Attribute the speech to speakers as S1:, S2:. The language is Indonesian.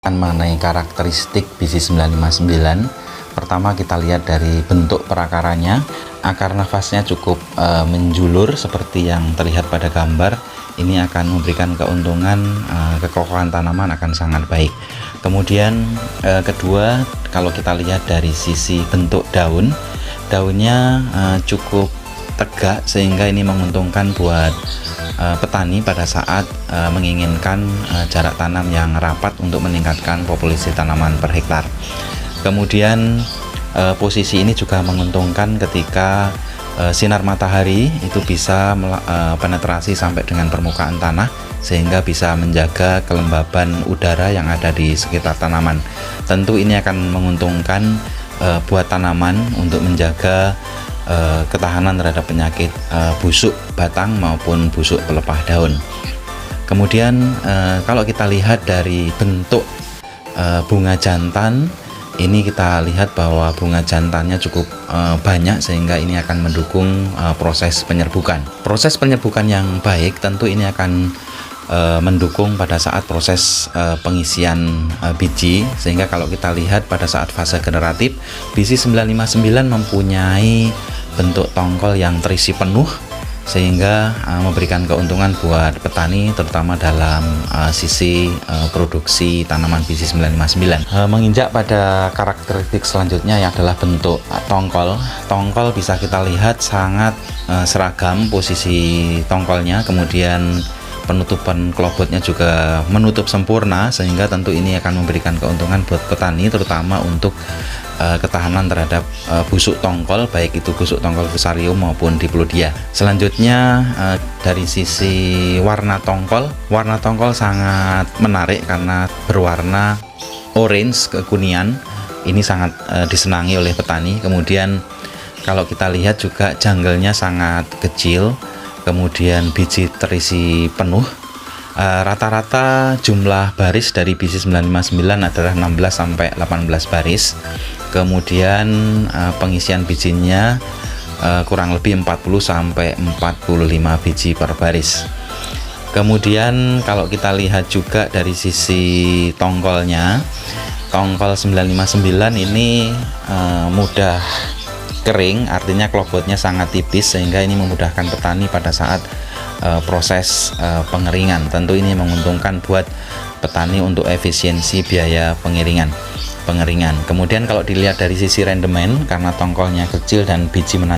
S1: Mengenai karakteristik biji 959, pertama kita lihat dari bentuk perakaranya. Akar nafasnya cukup menjulur seperti yang terlihat pada gambar. Ini akan memberikan keuntungan kekokohan tanaman akan sangat baik. Kemudian kedua, kalau kita lihat dari sisi bentuk daunnya cukup tegak sehingga ini menguntungkan buat petani pada saat menginginkan jarak tanam yang rapat untuk meningkatkan populasi tanaman per hektar. Kemudian posisi ini juga menguntungkan ketika sinar matahari itu bisa penetrasi sampai dengan permukaan tanah sehingga bisa menjaga kelembaban udara yang ada di sekitar tanaman. Tentu ini akan menguntungkan buat tanaman untuk menjaga ketahanan terhadap penyakit busuk batang maupun busuk pelepah daun. Kemudian kalau kita lihat dari bentuk bunga jantan, ini kita lihat bahwa bunga jantannya cukup banyak sehingga ini akan mendukung proses penyerbukan. Proses penyerbukan yang baik tentu ini akan mendukung pada saat proses pengisian biji, sehingga kalau kita lihat pada saat fase generatif, biji 959 mempunyai bentuk tongkol yang terisi penuh sehingga memberikan keuntungan buat petani terutama dalam sisi produksi tanaman biji 959. Menginjak pada karakteristik selanjutnya yang adalah bentuk tongkol bisa kita lihat sangat seragam posisi tongkolnya, kemudian penutupan kelobotnya juga menutup sempurna sehingga tentu ini akan memberikan keuntungan buat petani terutama untuk ketahanan terhadap busuk tongkol, baik itu busuk tongkol fusarium maupun diplodia. Selanjutnya dari sisi warna tongkol sangat menarik karena berwarna orange kekuningan. Ini sangat disenangi oleh petani. Kemudian kalau kita lihat juga janggelnya sangat kecil, kemudian biji terisi penuh. Rata-rata jumlah baris dari biji 959 adalah 16 sampai 18 baris. Kemudian pengisian bijinya kurang lebih 40 sampai 45 biji per baris. Kemudian kalau kita lihat juga dari sisi tongkolnya, tongkol 959 ini mudah kering, artinya kelobotnya sangat tipis sehingga ini memudahkan petani pada saat proses pengeringan. Tentu ini menguntungkan buat petani untuk efisiensi biaya pengeringan. Kemudian kalau dilihat dari sisi rendemen, karena tongkolnya kecil dan biji